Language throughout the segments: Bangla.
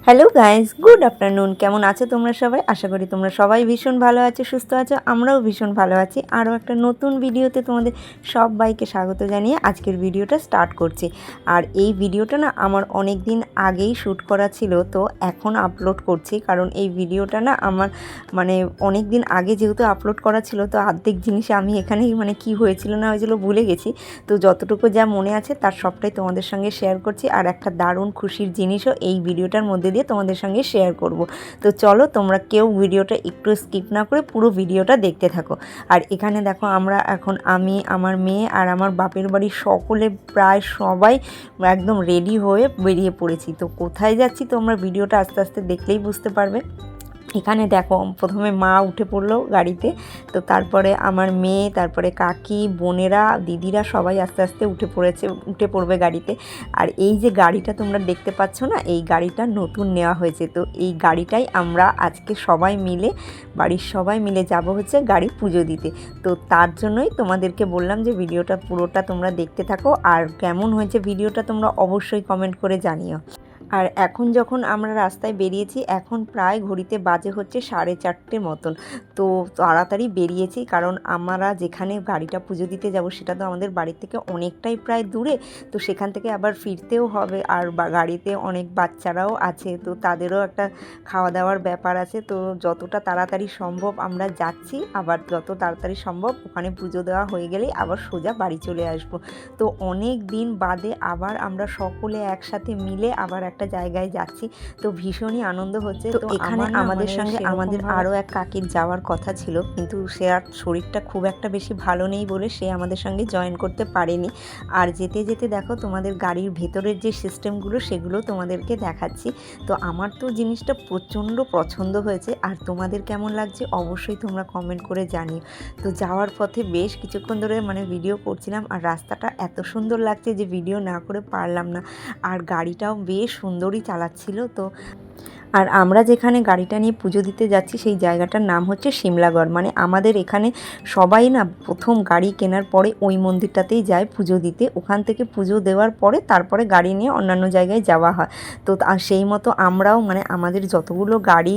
Hello guys, good afternoon. কেমন আছো তোমরা সবাই? আশা করি তোমরা সবাই ভীষণ ভালো আছো, সুস্থ আছো। আমরাও ভীষণ ভালো আছি। আরও একটা নতুন ভিডিওতে তোমাদের সবাইকে স্বাগত জানিয়ে আজকের ভিডিওটা স্টার্ট করছি। আর এই ভিডিওটা না আমার অনেক দিন আগেই শ্যুট করা ছিল, তো এখন আপলোড করছি। কারণ এই ভিডিওটা না আমার অনেক দিন আগে যেহেতু আপলোড করা ছিল, তো অর্ধেক জিনিস আমি এখানেই কি হয়েছিল না হয়েছিল ভুলে গেছি। তো যতটুকু যা মনে আছে তার সবটাই তোমাদের সঙ্গে শেয়ার করছি। আর একটা দারুণ খুশির জিনিসও এই ভিডিওটার মধ্যে দিয়ে তোমাদের সঙ্গে শেয়ার করব। তো চলো তোমরা কেউ ভিডিওটা একটু স্কিপ না করে পুরো ভিডিওটা দেখতে থাকো। আর এখানে দেখো আমরা এখন আমি, আমার মেয়ে আর আমার বাপের বাড়ির সকলে প্রায় সবাই একদম রেডি হয়ে বেরিয়ে পড়েছি। তো কোথায় যাচ্ছি তোমরা ভিডিওটা আস্তে আস্তে দেখলেই বুঝতে পারবে। এখানে দেখো প্রথমে মা উঠে পড়লো গাড়িতে, তো তারপরে আমার মেয়ে, তারপরে কাকি, বোনেরা, দিদিরা সবাই আস্তে আস্তে উঠে পড়বে গাড়িতে। আর এই যে গাড়িটা তোমরা দেখতে পাচ্ছ না, এই গাড়িটা নতুন নেওয়া হয়েছে। তো এই গাড়িটাই আমরা আজকে বাড়ির সবাই মিলে যাব হচ্ছে গাড়ি পুজো দিতে। তো তার জন্যই তোমাদেরকে বললাম যে ভিডিওটা পুরোটা তোমরা দেখতে থাকো। আর কেমন হয়েছে ভিডিওটা তোমরা অবশ্যই কমেন্ট করে জানিও। আর এখন যখন আমরা রাস্তায় বেরিয়েছি, এখন প্রায় ঘড়িতে বাজে হচ্ছে 4:30 মতন। তো তাড়াতাড়ি বেরিয়েছি, কারণ আমরা যেখানে গাড়িটা পুজো দিতে যাব সেটা তো আমাদের বাড়ির থেকে অনেকটাই প্রায় দূরে। তো সেখান থেকে আবার ফিরতেও হবে, আর গাড়িতে অনেক বাচ্চারাও আছে, তো তাদেরও একটা খাওয়া দাওয়ার ব্যাপার আছে। তো যতটা তাড়াতাড়ি সম্ভব আমরা যাচ্ছি, আবার যত তাড়াতাড়ি সম্ভব ওখানে পুজো দেওয়া হয়ে গেলেই আবার সোজা বাড়ি চলে আসব। তো অনেক দিন বাদে আবার আমরা সকলে একসাথে মিলে আবার একটা জায়গায় যাচ্ছি, তো ভীষণই আনন্দ হচ্ছে। তো এখানে আমাদের সঙ্গে আমাদের আরও এক কাকির যাওয়ার কথা ছিল, কিন্তু সে আর শরীরটা খুব একটা বেশি ভালো নেই বলে সে আমাদের সঙ্গে জয়েন করতে পারেনি। আর যেতে যেতে দেখো তোমাদের গাড়ির ভেতরের যে সিস্টেমগুলো সেগুলো তোমাদেরকে দেখাচ্ছি। তো আমার তো জিনিসটা প্রচণ্ড পছন্দ হয়েছে, আর তোমাদের কেমন লাগছে অবশ্যই তোমরা কমেন্ট করে জানিও। তো যাওয়ার পথে বেশ কিছুক্ষণ ধরে ভিডিও করছিলাম, আর রাস্তাটা এত সুন্দর লাগছে যে ভিডিও না করে পারলাম না। আর গাড়িটাও বেশ সুন্দরই চালাচ্ছিল। তো আর আমরা যেখানে গাড়িটা নিয়ে পুজো দিতে যাচ্ছি সেই জায়গাটার নাম হচ্ছে সিমলাগড়। আমাদের এখানে সবাই না প্রথম গাড়ি কেনার পরে ওই মন্দিরটাতেই যায় পুজো দিতে। ওখান থেকে পুজো দেওয়ার পরে তারপরে গাড়ি নিয়ে অন্যান্য জায়গায় যাওয়া হয়। তো সেই মতো আমরাও আমাদের যতগুলো গাড়ি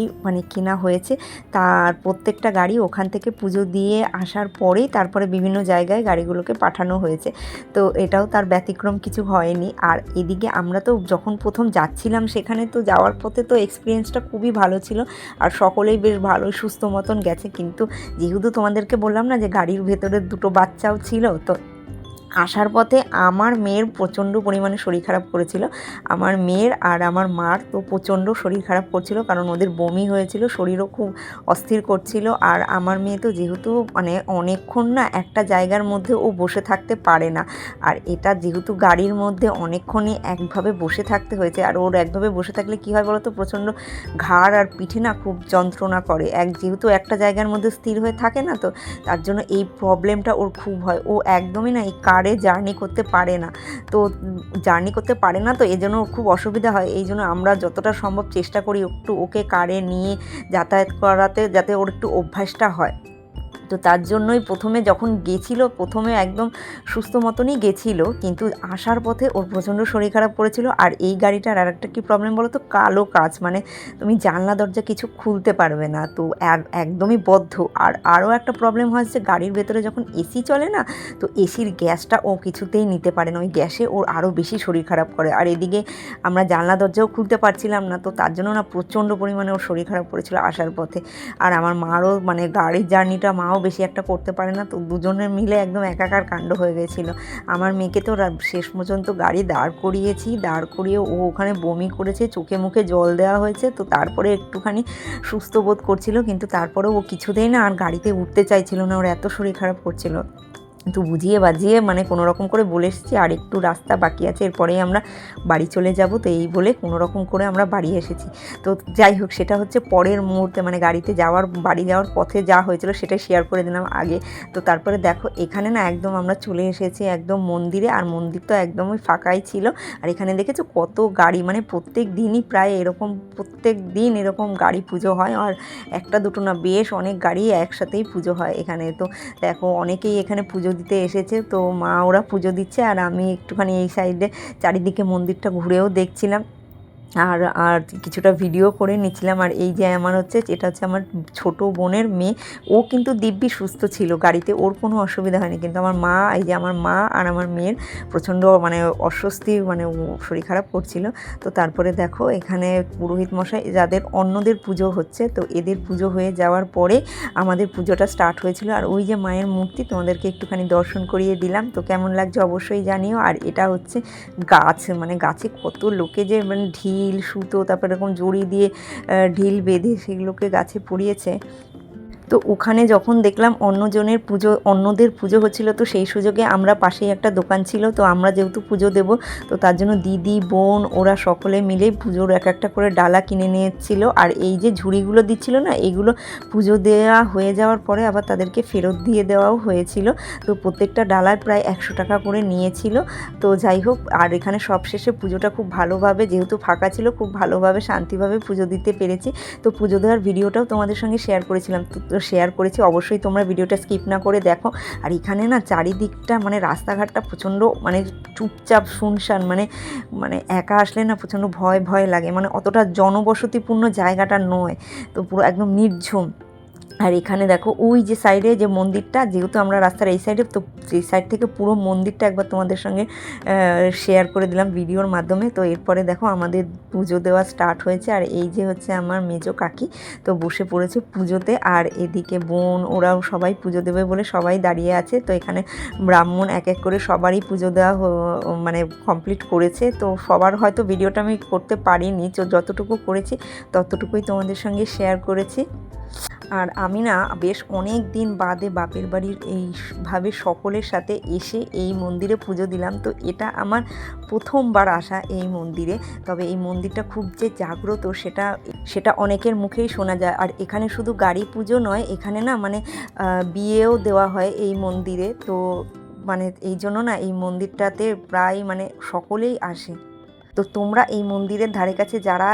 কেনা হয়েছে তার প্রত্যেকটা গাড়ি ওখান থেকে পুজো দিয়ে আসার পরেই তারপরে বিভিন্ন জায়গায় গাড়িগুলোকে পাঠানো হয়েছে। তো এটাও তার ব্যতিক্রম কিছু হয়নি। আর এদিকে আমরা তো যখন প্রথম যাচ্ছিলাম সেখানে তো যাওয়ার পথে তো এক্সপিরিয়েন্সটা খুবই ভালো ছিল, আর সকলেই বেশ ভালো সুস্থ মতন গেছে। কিন্তু যেহেতু তোমাদেরকে বললাম না যে গাড়ির ভেতরে দুটো বাচ্চাও ছিল, তো আসার পথে আমার মেয়ের প্রচণ্ড পরিমাণে শরীর খারাপ করেছিল। আমার মেয়ের আর আমার মার তো প্রচণ্ড শরীর খারাপ করছিল, কারণ ওদের বমি হয়েছিল, শরীরও খুব অস্থির করছিল। আর আমার মেয়ে তো যেহেতু অনেকক্ষণ না একটা জায়গার মধ্যে ও বসে থাকতে পারে না। আর এটা যেহেতু গাড়ির মধ্যে অনেকক্ষণই একভাবে বসে থাকতে হয়েছে, আর ওর একভাবে বসে থাকলে কী হয় বলো তো, প্রচণ্ড ঘাড় আর পিঠে না খুব যন্ত্রণা করে। যেহেতু একটা জায়গার মধ্যে স্থির হয়ে থাকে না, তো তার জন্য এই প্রবলেমটা ওর খুব হয়। ও একদমই না এই কারে জার্নি করতে পারে না। তো এই জন্য খুব অসুবিধা হয়। এই জন্য আমরা যতটা সম্ভব চেষ্টা করি একটু ওকে কারে নিয়ে যাতায়াত করাতে, যাতে ওর একটু অভ্যাসটা হয়। তো তার জন্যই প্রথমে একদম সুস্থ মতনই গেছিলো, কিন্তু আসার পথে ওর প্রচণ্ড শরীর খারাপ করেছিল। আর এই গাড়িটার আর একটা কী প্রবলেম বলো তো, কালো কাচ, তুমি জানলা দরজা কিছু খুলতে পারবে না, তো একদমই বদ্ধ। আর আরও একটা প্রবলেম হয়েছে, গাড়ির ভেতরে যখন এসি চলে না, তো এসির গ্যাসটা ও কিছুতেই নিতে পারে না, ওই গ্যাসে ওর আরও বেশি শরীর খারাপ করে। আর এদিকে আমরা জানলা দরজাও খুলতে পারছিলাম না, তো তার জন্য না প্রচণ্ড পরিমাণে ওর শরীর খারাপ করেছিল আসার পথে। আর আমার মারও গাড়ির জার্নিটা মাও বেশি একটা করতে পারে না, তো দুজনের মিলে একদম একাকার কাণ্ড হয়ে গেছিলো। আমার মেয়েকে তো শেষ পর্যন্ত গাড়ি দাঁড় করিয়ে ও ওখানে বমি করেছে, চোখে মুখে জল দেওয়া হয়েছে। তো তারপরে একটুখানি সুস্থ বোধ করছিল, কিন্তু তারপরেও ও কিছুতেই না আর গাড়িতে উঠতে চাইছিল না, ওর এত শরীর খারাপ করছিল। তো বুঝিয়ে বাজিয়ে কোনো রকম করে বলে এসেছি, আর একটু রাস্তা বাকি আছে, এরপরেই আমরা বাড়ি চলে যাব। তো এই বলে কোনো রকম করে আমরা বাড়ি এসেছি। তো যাই হোক, সেটা হচ্ছে পরের মুহূর্তে বাড়ি যাওয়ার পথে যা হয়েছিল সেটাই শেয়ার করে দিলাম আগে। তো তারপরে দেখো এখানে না একদম আমরা চলে এসেছি একদম মন্দিরে, আর মন্দির তো একদমই ফাঁকাই ছিল। আর এখানে দেখেছো কত গাড়ি, প্রত্যেক দিনই প্রায় প্রত্যেক দিন এরকম গাড়ি পুজো হয়। আর একটা দুটো না, বেশ অনেক গাড়ি একসাথেই পুজো হয় এখানে। তো দেখো অনেকেই এখানে পুজো দিতে এসেছে, তো মা ওরা পুজো দিচ্ছে, আর আমি একটুখানি এই সাইডে চারিদিকে মন্দিরটা ঘুরেও দেখছিলাম। আর আর কিছুটা ভিডিও করে নিচ্ছিলাম। আর এই যে আমার হচ্ছে এটা হচ্ছে আমার ছোট বোনের মেয়ে, ও কিন্তু দিব্যি সুস্থ ছিল গাড়িতে, ওর কোনো অসুবিধা হয়নি। কিন্তু আমার মা, এই যে আমার মা আর আমার মেয়ের প্রচণ্ড মানে অস্বস্তি, মানে শরীর খারাপ করছিল। তো তারপরে দেখো এখানে পুরোহিত মশাই, যাদের অন্যদের পুজো হচ্ছে, তো এদের পুজো হয়ে যাওয়ার পরে আমাদের পুজোটা স্টার্ট হয়েছিল। আর ওই যে মায়ের মূর্তি তোমাদেরকে একটুখানি দর্শন করিয়ে দিলাম, তো কেমন লাগছে অবশ্যই জানিও। আর এটা হচ্ছে গাছ, মানে গাছে কত লোকে যে মানে ঢিল, সুতো, তারপর এরকম জড়ি দিয়ে ঢিল বেঁধে সেগুলোকে গাছে পরিয়েছে। তো ওখানে যখন দেখলাম অন্যদের পুজো হচ্ছিলো, তো সেই সুযোগে আমরা পাশেই একটা দোকান ছিল, তো আমরা যেহেতু পুজো দেব, তো তার জন্য দিদি, বোন ওরা সকলে মিলে পুজোর এক একটা করে ডালা কিনে নিয়েছিল। আর এই যে ঝুড়িগুলো দিচ্ছিল না, এগুলো পুজো দেওয়া হয়ে যাওয়ার পরে আবার তাদেরকে ফেরত দিয়ে দেওয়াও হয়েছিল। তো প্রত্যেকটা ডালায় প্রায় 100 টাকা করে নিয়েছিল। তো যাই হোক, আর এখানে সবশেষে পুজোটা খুব ভালোভাবে, যেহেতু ফাঁকা ছিল, খুব ভালোভাবে শান্তিভাবে পুজো দিতে পেরেছি। তো পুজো দেওয়ার ভিডিওটাও তোমাদের সঙ্গে শেয়ার করেছিলাম, তো শেয়ার করেছি, অবশ্যই তোমরা ভিডিওটা স্কিপ না করে দেখো। আর এখানে না চারিদিকটা মানে রাস্তাঘাটটা প্রচণ্ড মানে চুপচাপ শুনশান, মানে মানে একা আসলে না প্রচণ্ড ভয় ভয় লাগে, মানে অতটা জনবসতিপূর্ণ জায়গাটা নয়, তো পুরো একদম নির্ঝুম। আর এখানে দেখো ওই যে সাইডে যে মন্দিরটা, যেহেতু আমরা রাস্তার এই সাইডে, তো এই সাইড থেকে পুরো মন্দিরটা একবার তোমাদের সঙ্গে শেয়ার করে দিলাম ভিডিওর মাধ্যমে। তো এরপরে দেখো আমাদের পুজো দেওয়া স্টার্ট হয়েছে। আর এই যে হচ্ছে আমার মেজো কাকি, তো বসে পড়েছে পুজোতে। আর এদিকে বোন, ওরাও সবাই পুজো দেবে বলে সবাই দাঁড়িয়ে আছে। তো এখানে ব্রাহ্মণ এক এক করে সবারই পুজো দেওয়া মানে কমপ্লিট করেছে। তো সবার হয়তো ভিডিওটা আমি করতে পারিনি, তো যতটুকু করেছি ততটুকুই তোমাদের সঙ্গে শেয়ার করেছি। আর আমি না বেশ অনেক দিন বাদে বাপের বাড়ির এইভাবে সকলের সাথে এসে এই মন্দিরে পুজো দিলাম। তো এটা আমার প্রথমবার আসা এই মন্দিরে। তবে এই মন্দিরটা খুব যে জাগ্রত সেটা অনেকের মুখেই শোনা যায়। আর এখানে শুধু গাড়ি পুজো নয়, এখানে না মানে বিয়েও দেওয়া হয় এই মন্দিরে। তো মানে এই জন্য না এই মন্দিরটাতে প্রায় মানে সকলেই আসে। তো তোমরা এই মন্দিরের ধারে কাছে যারা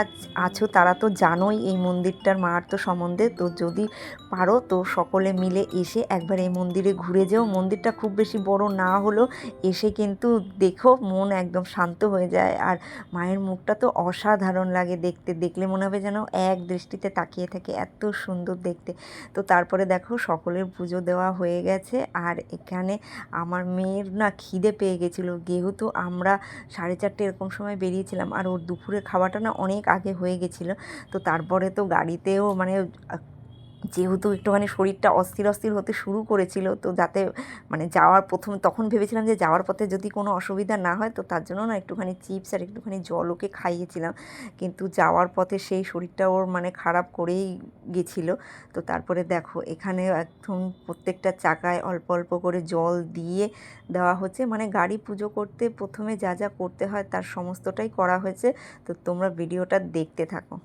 আছো তারা তো জানোই এই মন্দিরটার মাহাত্ম্য সম্বন্ধে। তো যদি পারো তো সকলে মিলে এসে একবার এই মন্দিরে ঘুরে যেও। মন্দিরটা খুব বেশি বড় না হলেও এসে কিন্তু দেখো, মন একদম শান্ত হয়ে যায়। আর মায়ের মুখটা তো অসাধারণ লাগে দেখতে, দেখলে মনে হবে যেন এক দৃষ্টিতে তাকিয়ে থাকে, এত সুন্দর দেখতে। তো তারপরে দেখো সকলের পুজো দেওয়া হয়ে গেছে। আর এখানে আমার মেয়ের না খিদে পেয়ে গেছিলো, যেহেতু আমরা 4:30 এরকম সময় বেরিয়েছিলাম। আর ওর দুপুরের খাওয়াটা না অনেক আগে হয়ে গেছিলো। তো তারপরে তো গাড়িতেও মানে যেহেতু একটুখানি শরীরটা অস্থির অস্থির হতে শুরু করেছিল, তো যাতে মানে তখন ভেবেছিলাম যে যাওয়ার পথে যদি কোনো অসুবিধা না হয়, তো তার জন্য না একটুখানি চিপস আর একটুখানি জল ওকে খাইয়েছিলাম। কিন্তু যাওয়ার পথে সেই শরীরটা ওর মানে খারাপ করেই গেছিলো। তো তারপরে দেখো এখানে একদম প্রত্যেকটা চাকায় অল্প অল্প করে জল দিয়ে দেওয়া হচ্ছে, মানে গাড়ি পুজো করতে প্রথমে যা যা করতে হয় তার সমস্তটাই করা হয়েছে। তো তোমরা ভিডিওটা দেখতে থাকো।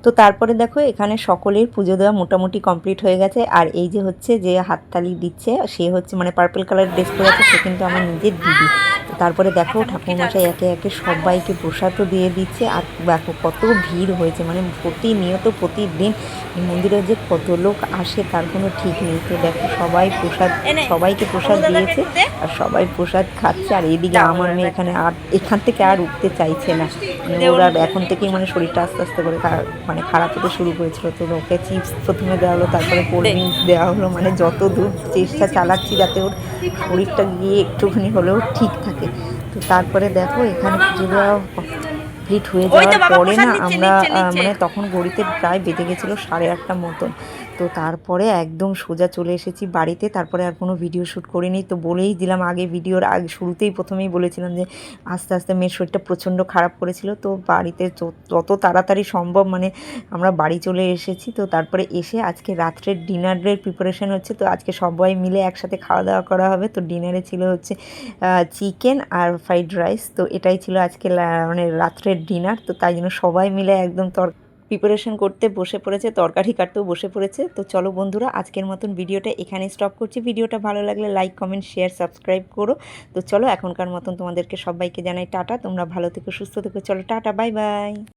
তো তারপরে দেখো এখানে সকলের পুজো দেওয়া মোটামুটি কমপ্লিট হয়ে গেছে। আর এই যে হচ্ছে যে হাততালি দিচ্ছে সে হচ্ছে মানে পার্পল কালার ড্রেস পরে আছে, সে কিন্তু আমার নিজের দিদি। তো তারপরে দেখো ঠাকুরমশাই একে একে সবাইকে প্রসাদও দিয়ে দিচ্ছে। আর দেখো কত ভিড় হয়েছে, মানে প্রতিনিয়ত প্রতিদিন মন্দিরে যে কত লোক আসে তার কোনো ঠিক নেই। তো দেখো সবাইকে প্রসাদ দিয়েছে আর সবাই প্রসাদ খাচ্ছে। আর এইদিকে আমার মেয়ে এখান থেকে আর উঠতে চাইছে না, মানে ওর আর এখন থেকেই মানে শরীরটা আস্তে আস্তে করে মানে খারাপ হতে শুরু করেছিল। তো ওকে চিপস প্রথমে দেওয়া হলো, তারপরে কোল্ড ড্রিঙ্কস দেওয়া হলো, মানে যত দূর চেষ্টা চালাচ্ছি যাতে ওর শরীরটা গিয়ে একটুখানি হলেও ঠিক থাকে। তো তারপরে দেখো এখানে পুজো দেওয়া কমপ্লিট হয়ে যাওয়ার পরে না আমরা মানে তখন ঘড়িতে প্রায় বেজে গেছিলো 8:30 মতন। তো তারপরে একদম সোজা চলে এসেছি বাড়িতে। তারপরে আর কোনো ভিডিও শ্যুট করিনি। তো বলেই দিলাম আগে ভিডিওর আগে শুরুতেই প্রথমেই বলেছিলাম যে আস্তে আস্তে মেয়ের শরীরটা প্রচণ্ড খারাপ করেছিল। তো বাড়িতে যত তাড়াতাড়ি সম্ভব মানে আমরা বাড়ি চলে এসেছি। তো তারপরে এসে আজকে রাত্রের ডিনারের প্রিপারেশন হচ্ছে। তো আজকে সবাই মিলে একসাথে খাওয়া দাওয়া করা হবে। তো ডিনারে ছিল হচ্ছে চিকেন আর ফ্রাইড রাইস। তো এটাই ছিল আজকে মানে রাত্রের ডিনার। তো তাই জন্য সবাই মিলে একদম প্রিপারেশন করতে বসে পড়েছে, তরকারি কাটতেও বসে পড়েছে। তো চলো বন্ধুরা আজকের মতন ভিডিওটা এখানে স্টপ করছি। ভিডিওটা ভালো লাগলে লাইক কমেন্ট শেয়ার সাবস্ক্রাইব করো। তো চলো এখনকার মতন তোমাদেরকে সবাইকে জানাই টাটা। তোমরা ভালো থেকো সুস্থ থেকো। চলো টাটা, বাই বাই।